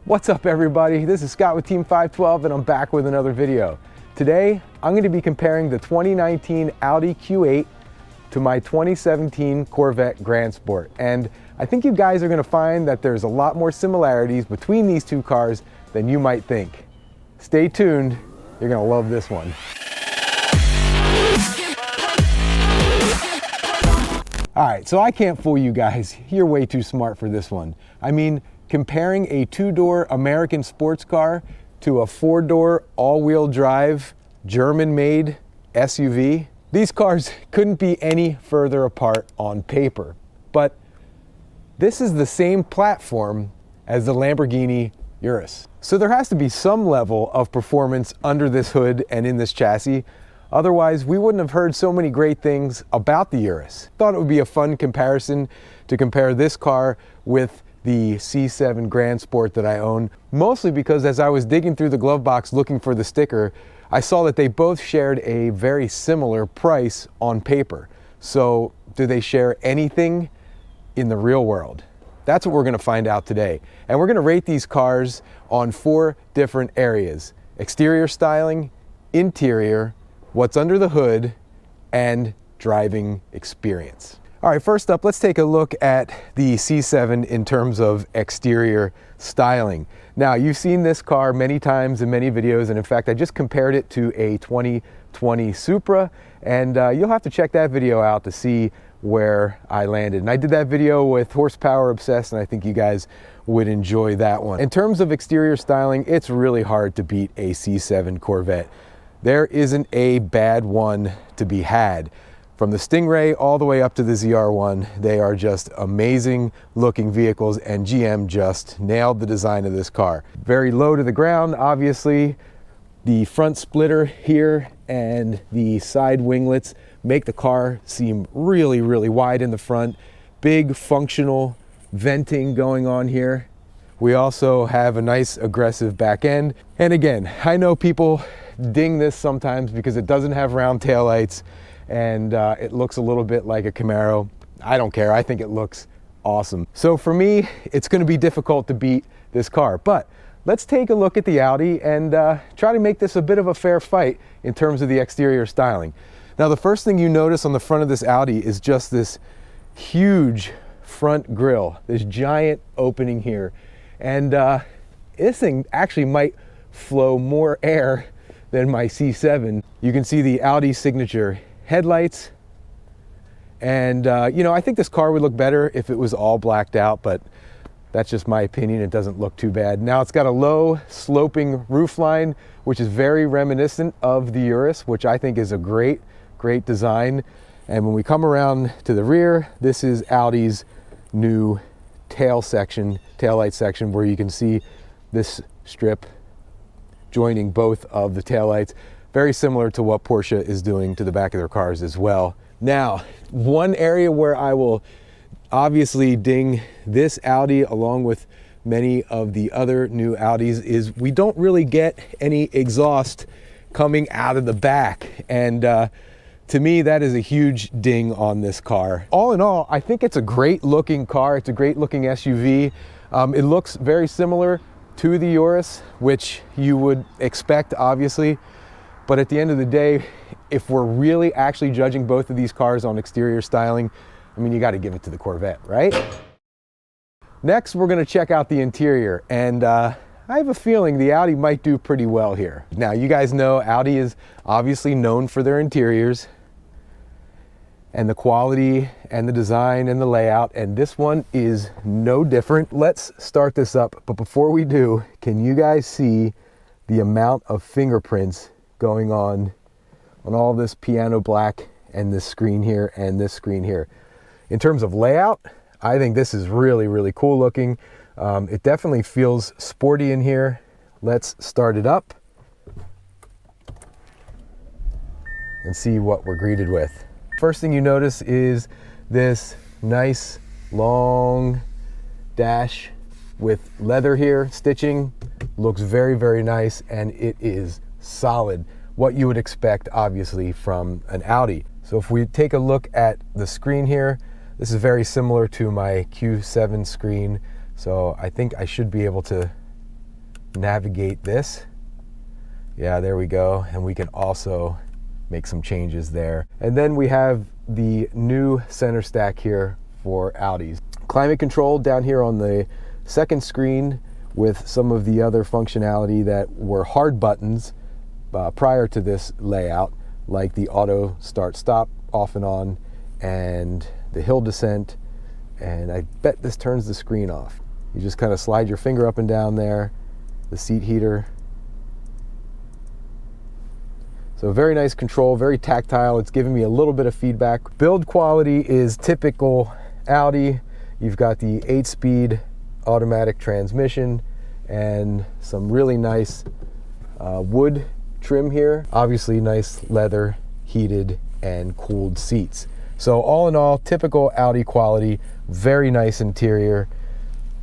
What's up everybody? This is Scott with Team 512 and I'm back with another video. Today, I'm going to be comparing the 2019 Audi Q8 to my 2017 Corvette Grand Sport. And I think you guys are going to find that there's a lot more similarities between these two cars than you might think. Stay tuned, you're going to love this one. Alright, so I can't fool you guys. You're way too smart for this one. I mean, comparing a two-door American sports car to a four-door all-wheel drive German-made SUV, these cars couldn't be any further apart on paper. But this is the same platform as the Lamborghini Urus. So there has to be some level of performance under this hood and in this chassis. Otherwise, we wouldn't have heard so many great things about the Urus. Thought it would be a fun comparison to compare this car with the C7 Grand Sport that I own, mostly because as I was digging through the glove box looking for the sticker, I saw that they both shared a very similar price on paper. So do they share anything in the real world? That's what we're going to find out today. And we're going to rate these cars on 4 different areas: exterior styling, interior, what's under the hood, and driving experience. All right, first up, let's take a look at the C7 in terms of exterior styling. Now, you've seen this car many times in many videos, and in fact, I just compared it to a 2020 Supra, and you'll have to check that video out to see where I landed. And I did that video with Horsepower Obsessed, and I think you guys would enjoy that one. In terms of exterior styling, it's really hard to beat a C7 Corvette. There isn't a bad one to be had. From the Stingray all the way up to the ZR1, they are just amazing looking vehicles, and GM just nailed the design of this car. Very low to the ground, obviously. The front splitter here and the side winglets make the car seem really, really wide in the front. Big functional venting going on here. We also have a nice aggressive back end. And again, I know people ding this sometimes because it doesn't have round taillights and it looks a little bit like a Camaro. I don't care, I think it looks awesome. So for me, it's gonna be difficult to beat this car, but let's take a look at the Audi and try to make this a bit of a fair fight in terms of the exterior styling. Now, the first thing you notice on the front of this Audi is just this huge front grille, this giant opening here. And this thing actually might flow more air than my C7. You can see the Audi signature headlights, and you know, I think this car would look better if it was all blacked out, but that's just my opinion. It doesn't look too bad. Now, it's got a low sloping roofline, which is very reminiscent of the Urus, which I think is a great design. And when we come around to the rear, this is Audi's new taillight section, where you can see this strip joining both of the taillights. Very similar to what Porsche is doing to the back of their cars as well. Now, one area where I will obviously ding this Audi along with many of the other new Audis is we don't really get any exhaust coming out of the back. And to me, that is a huge ding on this car. All in all, I think it's a great looking car. It's a great looking SUV. It looks very similar to the Urus, which you would expect, obviously. But at the end of the day, if we're really actually judging both of these cars on exterior styling, I mean, you got to give it to the Corvette, right? Next, we're going to check out the interior, and I have a feeling the Audi might do pretty well here. Now, you guys know Audi is obviously known for their interiors and the quality and the design and the layout, and this one is no different. Let's start this up, but before we do, can you guys see the amount of fingerprints going on all this piano black and this screen here and this screen here? In terms of layout, I think this is really, really cool looking. It definitely feels sporty in here. Let's start it up and see what we're greeted with. First thing you notice is this nice long dash with leather here, stitching. Looks very, very nice, and it is solid. What you would expect, obviously, from an Audi. So if we take a look at the screen here, this is very similar to my Q7 screen. So I think I should be able to navigate this. Yeah, there we go. And we can also make some changes there. And then we have the new center stack here for Audis. Climate control down here on the second screen with some of the other functionality that were hard buttons prior to this layout, like the auto start stop off and on and the hill descent. And I bet this turns the screen off. You just kind of slide your finger up and down there, the seat heater. So very nice control, very tactile. It's giving me a little bit of feedback. Build quality is typical Audi. You've got the 8-speed automatic transmission and some really nice wood trim here. Obviously nice leather, heated and cooled seats. So all in all, typical Audi quality, very nice interior,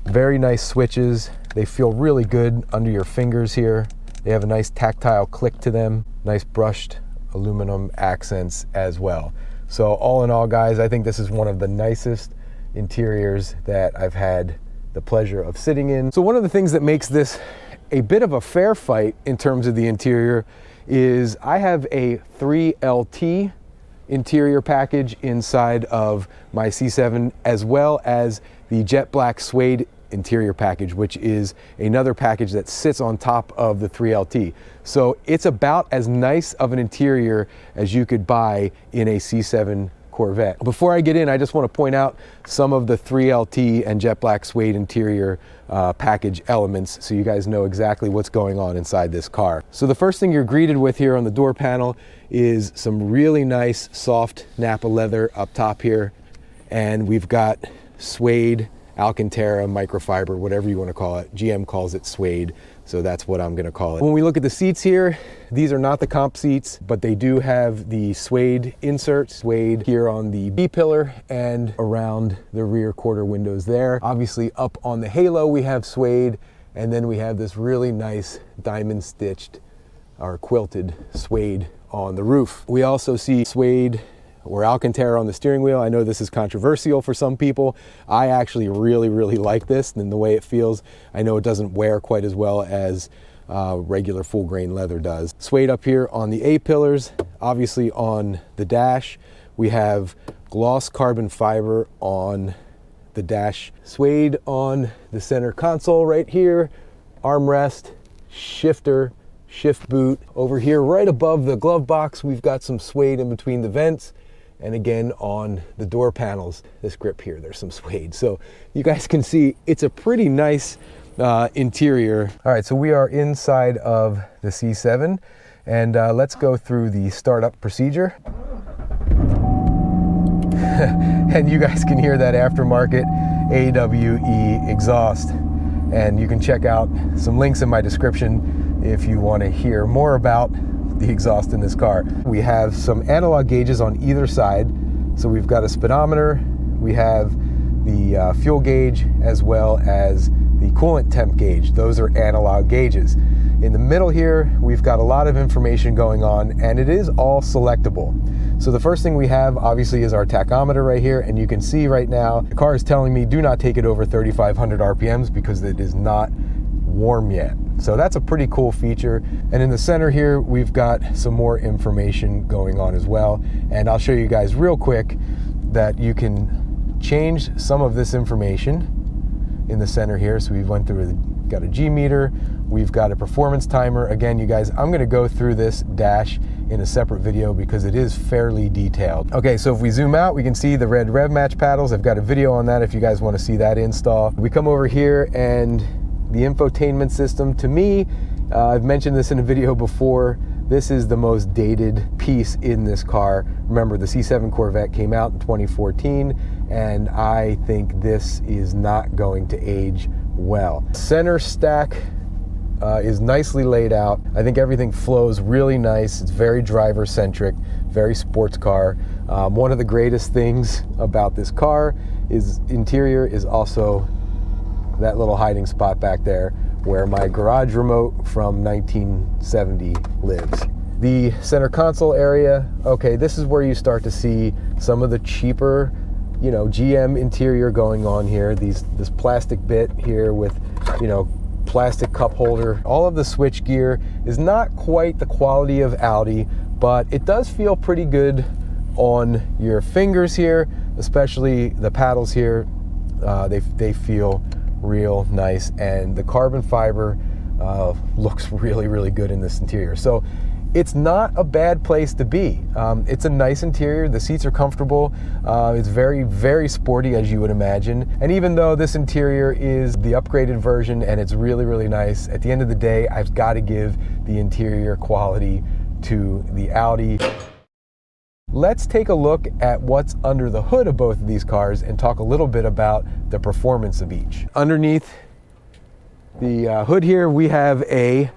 very nice switches. They feel really good under your fingers here. They have a nice tactile click to them, nice brushed aluminum accents as well. So all in all, guys, I think this is one of the nicest interiors that I've had the pleasure of sitting in. So one of the things that makes this a bit of a fair fight in terms of the interior is I have a 3LT interior package inside of my C7, as well as the jet black suede interior package, which is another package that sits on top of the 3LT. So it's about as nice of an interior as you could buy in a C7 Corvette. Before I get in, I just want to point out some of the 3LT and jet black suede interior package elements so you guys know exactly what's going on inside this car. So the first thing you're greeted with here on the door panel is some really nice soft Napa leather up top here, and we've got suede, Alcantara, microfiber, whatever you want to call it. GM calls it suede, so that's what I'm going to call it. When we look at the seats here, these are not the comp seats, but they do have the suede inserts, suede here on the B-pillar and around the rear quarter windows there. Obviously up on the halo we have suede, and then we have this really nice diamond stitched or quilted suede on the roof. We also see suede or Alcantara on the steering wheel. I know this is controversial for some people. I actually really like this and the way it feels. I know it doesn't wear quite as well as regular full grain leather does. Suede up here on the A-pillars. Obviously on the dash we have gloss carbon fiber on the dash, suede on the center console right here, armrest, shifter, shift boot. Over here right above the glove box we've got some suede in between the vents. And again, on the door panels, this grip here, there's some suede. So you guys can see it's a pretty nice interior. All right, so we are inside of the C7, and let's go through the startup procedure. And you guys can hear that aftermarket AWE exhaust. And you can check out some links in my description if you want to hear more about the exhaust in this car. We have some analog gauges on either side. So we've got a speedometer, we have the fuel gauge, as well as the coolant temp gauge. Those are analog gauges. In the middle here, we've got a lot of information going on, and it is all selectable. So the first thing we have obviously is our tachometer right here, and you can see right now the car is telling me do not take it over 3,500 RPMs because it is not warm yet. So that's a pretty cool feature. And in the center here, we've got some more information going on as well. And I'll show you guys real quick that you can change some of this information in the center here. So we've went through, got a G meter, we've got a performance timer. Again, you guys, I'm gonna go through this dash in a separate video because it is fairly detailed. Okay, so if we zoom out, we can see the red rev match paddles. I've got a video on that if you guys wanna see that install. We come over here and the infotainment system, to me, I've mentioned this in a video before, this is the most dated piece in this car. Remember, the C7 Corvette came out in 2014, and I think this is not going to age well. Center stack is nicely laid out. I think everything flows really nice. It's very driver-centric, very sports car. One of the greatest things about this car is interior is also that little hiding spot back there where my garage remote from 1970 lives. The center console area, okay, this is where you start to see some of the cheaper, you know, GM interior going on here. This plastic bit here with, you know, plastic cup holder. All of the switch gear is not quite the quality of Audi, but it does feel pretty good on your fingers here, especially the paddles here. They feel real nice, and the carbon fiber looks really, really good in this interior. So it's not a bad place to be. It's a nice interior. The seats are comfortable. It's very, very sporty, as you would imagine. And even though this interior is the upgraded version and it's really, really nice, at the end of the day, I've got to give the interior quality to the Audi. Let's take a look at what's under the hood of both of these cars and talk a little bit about the performance of each. Underneath the hood here, we have a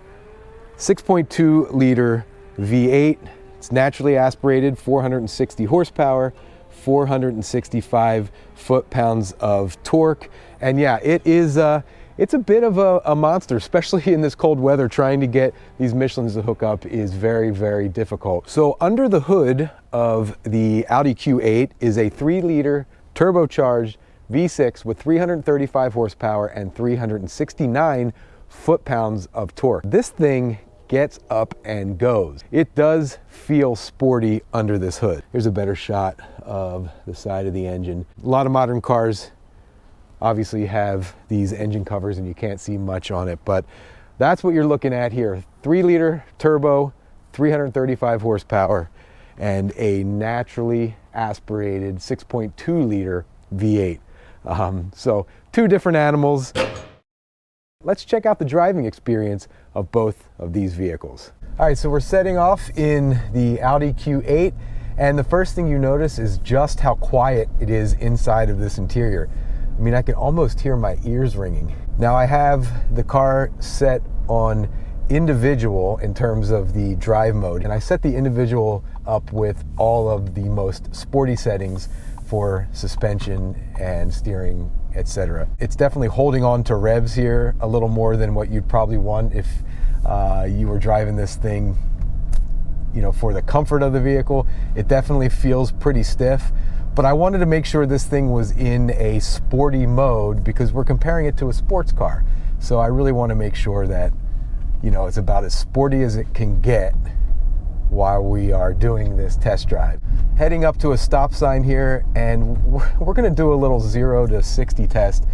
6.2 liter V8. It's naturally aspirated, 460 horsepower, 465 foot-pounds of torque. And yeah, it's a bit of a monster, especially in this cold weather. Trying to get these Michelins to hook up is very, very difficult. So under the hood of the Audi Q8 is a 3-liter turbocharged V6 with 335 horsepower and 369 foot-pounds of torque. This thing gets up and goes. It does feel sporty under this hood. Here's a better shot of the side of the engine. A lot of modern cars obviously have these engine covers and you can't see much on it, but that's what you're looking at here. 3-liter turbo, 335 horsepower, and a naturally aspirated 6.2 liter V8. So two different animals. Let's check out the driving experience of both of these vehicles. All right, so we're setting off in the Audi Q8, and the first thing you notice is just how quiet it is inside of this interior. I mean, I can almost hear my ears ringing. Now, I have the car set on individual in terms of the drive mode, and I set the individual up with all of the most sporty settings for suspension and steering, etc. It's definitely holding on to revs here a little more than what you'd probably want if you were driving this thing, you know, for the comfort of the vehicle. It definitely feels pretty stiff, but I wanted to make sure this thing was in a sporty mode because we're comparing it to a sports car. So I really want to make sure that, you know, it's about as sporty as it can get while we are doing this test drive. Heading up to a stop sign here, and we're going to do a little 0 to 60 test.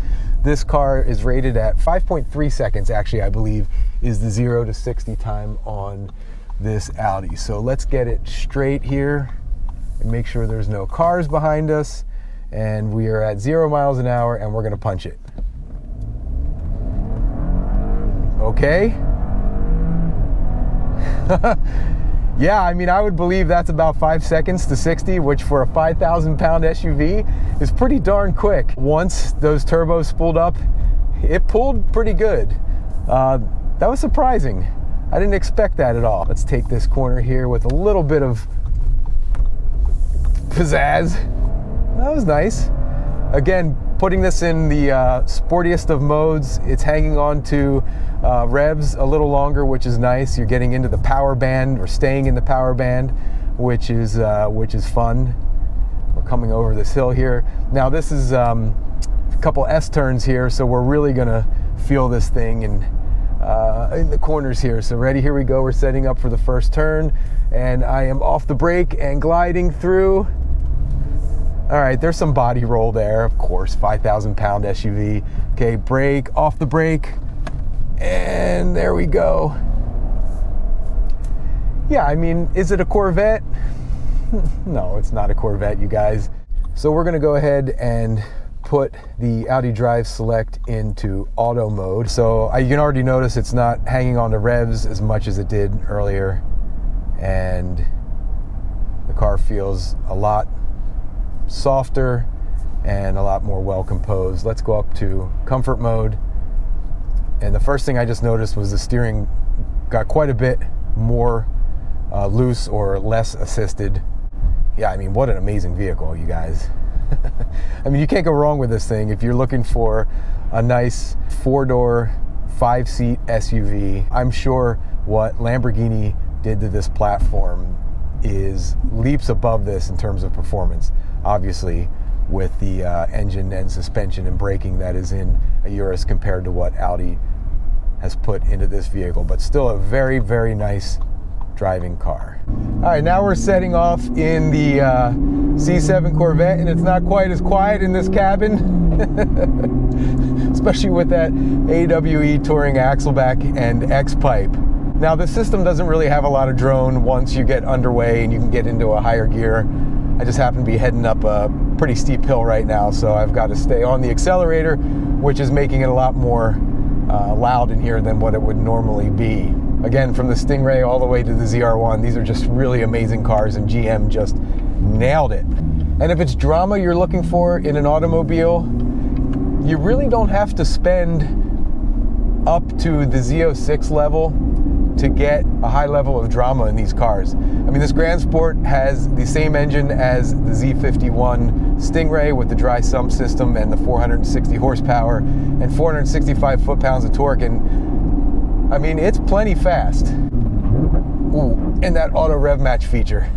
This car is rated at 5.3 seconds, actually, I believe, is the 0 to 60 time on this Audi. So let's get it straight here and make sure there's no cars behind us. And we are at 0 miles an hour, and we're going to punch it. Okay. Yeah, I mean, I would believe that's about 5 seconds to 60, which for a 5,000-pound SUV is pretty darn quick. Once those turbos spooled up, it pulled pretty good. That was surprising. I didn't expect that at all. Let's take this corner here with a little bit of pizzazz. That was nice. Again, putting this in the sportiest of modes, it's hanging on to revs a little longer, which is nice. You're getting into the power band, or staying in the power band, which is fun. We're coming over this hill here. Now this is a couple S-turns here, so we're really gonna feel this thing in the corners here. So ready, here we go. We're setting up for the first turn, and I am off the brake and gliding through. All right, there's some body roll there, of course, 5,000-pound SUV. Okay, brake, off the brake, and there we go. Yeah, I mean, is it a Corvette? No, it's not a Corvette, you guys. So we're gonna go ahead and put the Audi Drive Select into auto mode. So you can already notice it's not hanging on to revs as much as it did earlier, and the car feels a lot softer and a lot more well composed. Let's go up to comfort mode, and the first thing I just noticed was the steering got quite a bit more loose or less assisted. Yeah, I mean, what an amazing vehicle, you guys. I mean, you can't go wrong with this thing if you're looking for a nice 4-door, 5-seat SUV. I'm sure what Lamborghini did to this platform is leaps above this in terms of performance. Obviously, with the engine and suspension and braking that is in a Urus compared to what Audi has put into this vehicle, but still a very, very nice driving car. All right, now we're setting off in the C7 Corvette, and it's not quite as quiet in this cabin, especially with that AWE touring axleback and X-pipe. Now, the system doesn't really have a lot of drone once you get underway and you can get into a higher gear. I just happen to be heading up a pretty steep hill right now, so I've got to stay on the accelerator, which is making it a lot more loud in here than what it would normally be. Again, from the Stingray all the way to the ZR1, these are just really amazing cars, and GM just nailed it. And if it's drama you're looking for in an automobile, you really don't have to spend up to the Z06 level to get a high level of drama in these cars. I mean, this Grand Sport has the same engine as the Z51 Stingray with the dry sump system and the 460 horsepower and 465 foot-pounds of torque, and I mean, it's plenty fast. Ooh, and that auto rev match feature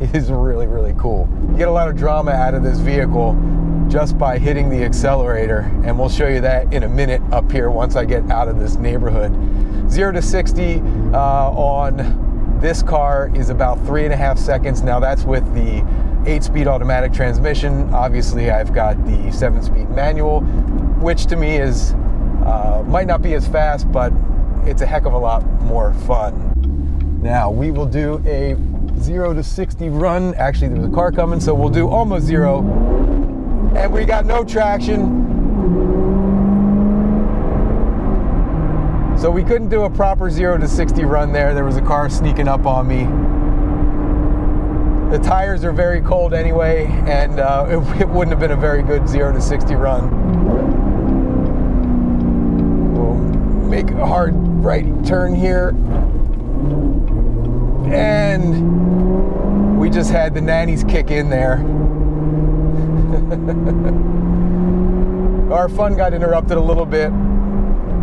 is really, really cool. You get a lot of drama out of this vehicle just by hitting the accelerator, and we'll show you that in a minute up here once I get out of this neighborhood. 0 to 60 on this car is about 3.5 seconds. Now that's with the 8-speed automatic transmission. Obviously, I've got the 7-speed manual, which to me is might not be as fast, but it's a heck of a lot more fun. Now we will do a 0 to 60 run. Actually, there's a car coming, so we'll do almost 0. And we got no traction. So we couldn't do a proper 0 to 60 run there. There was a car sneaking up on me. The tires are very cold anyway, and it wouldn't have been a very good 0 to 60 run. Make a hard right turn here, and we just had the nannies kick in there. Our fun got interrupted a little bit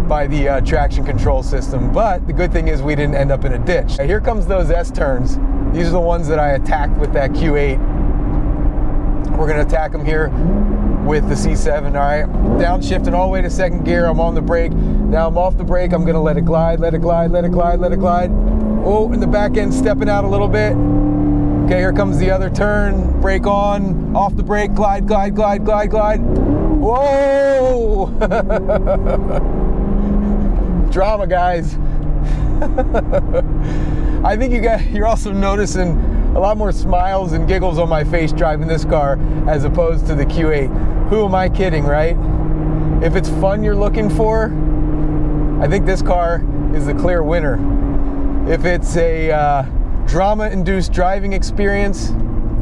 by the traction control system, but the good thing is we didn't end up in a ditch. Here comes those S-turns. These are the ones that I attacked with that Q8. We're gonna attack them here with the C7. All right, downshifting all the way to second gear. I'm on the brake. Now I'm off the brake. I'm gonna let it glide, let it glide, let it glide, let it glide. Oh, and the back end stepping out a little bit. Okay, here comes the other turn. Brake on, off the brake, glide, glide, glide, glide, glide. Whoa! Drama, guys. I think you're also noticing a lot more smiles and giggles on my face driving this car as opposed to the Q8. Who am I kidding, right? If it's fun you're looking for, I think this car is the clear winner. If it's a drama-induced driving experience,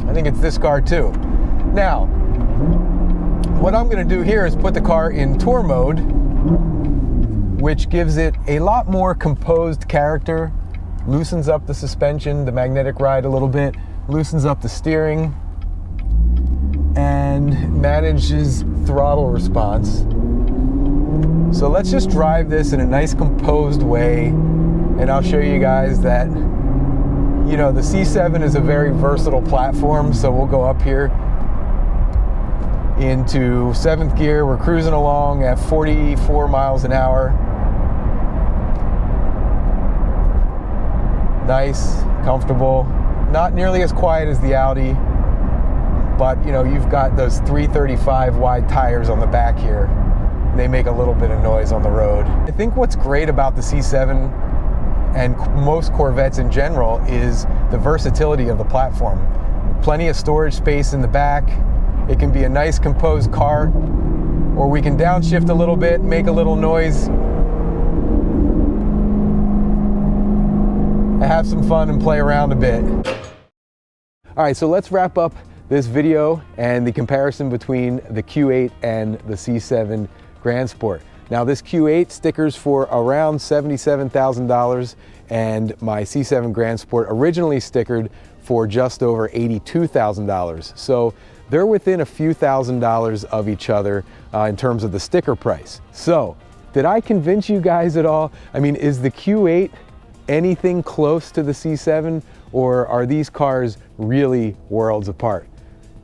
I think it's this car too. Now, what I'm gonna do here is put the car in tour mode, which gives it a lot more composed character, loosens up the suspension, the magnetic ride a little bit, loosens up the steering, and manages throttle response. So let's just drive this in a nice composed way, and I'll show you guys that, you know, the C7 is a very versatile platform. So we'll go up here into 7th gear. We're cruising along at 44 miles an hour. Nice, comfortable, not nearly as quiet as the Audi, but you know, you've got those 335 wide tires on the back here. They make a little bit of noise on the road. I think what's great about the C7 and most Corvettes in general is the versatility of the platform. Plenty of storage space in the back. It can be a nice composed car, or we can downshift a little bit, make a little noise, have some fun and play around a bit. All right, so let's wrap up this video and the comparison between the Q8 and the C7 Grand Sport. Now this Q8 stickers for around $77,000, and my C7 Grand Sport originally stickered for just over $82,000. So they're within a few $1,000s of each other in terms of the sticker price. So did I convince you guys at all? I mean, is the Q8 anything close to the C7, or are these cars really worlds apart?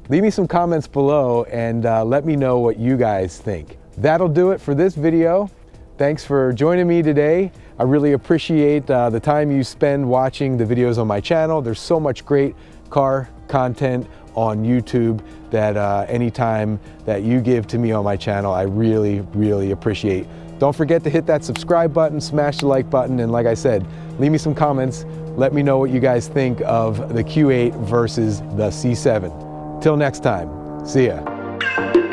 Leave me some comments below and let me know what you guys think. That'll do it for this video. thanks for joining me today. I really appreciate the time you spend watching the videos on my channel. There's so much great car content on YouTube that any time that you give to me on my channel, I really, really appreciate. Don't forget to hit that subscribe button, smash the like button, and like I said, leave me some comments. Let me know what you guys think of the Q8 versus the C7. Till next time, see ya.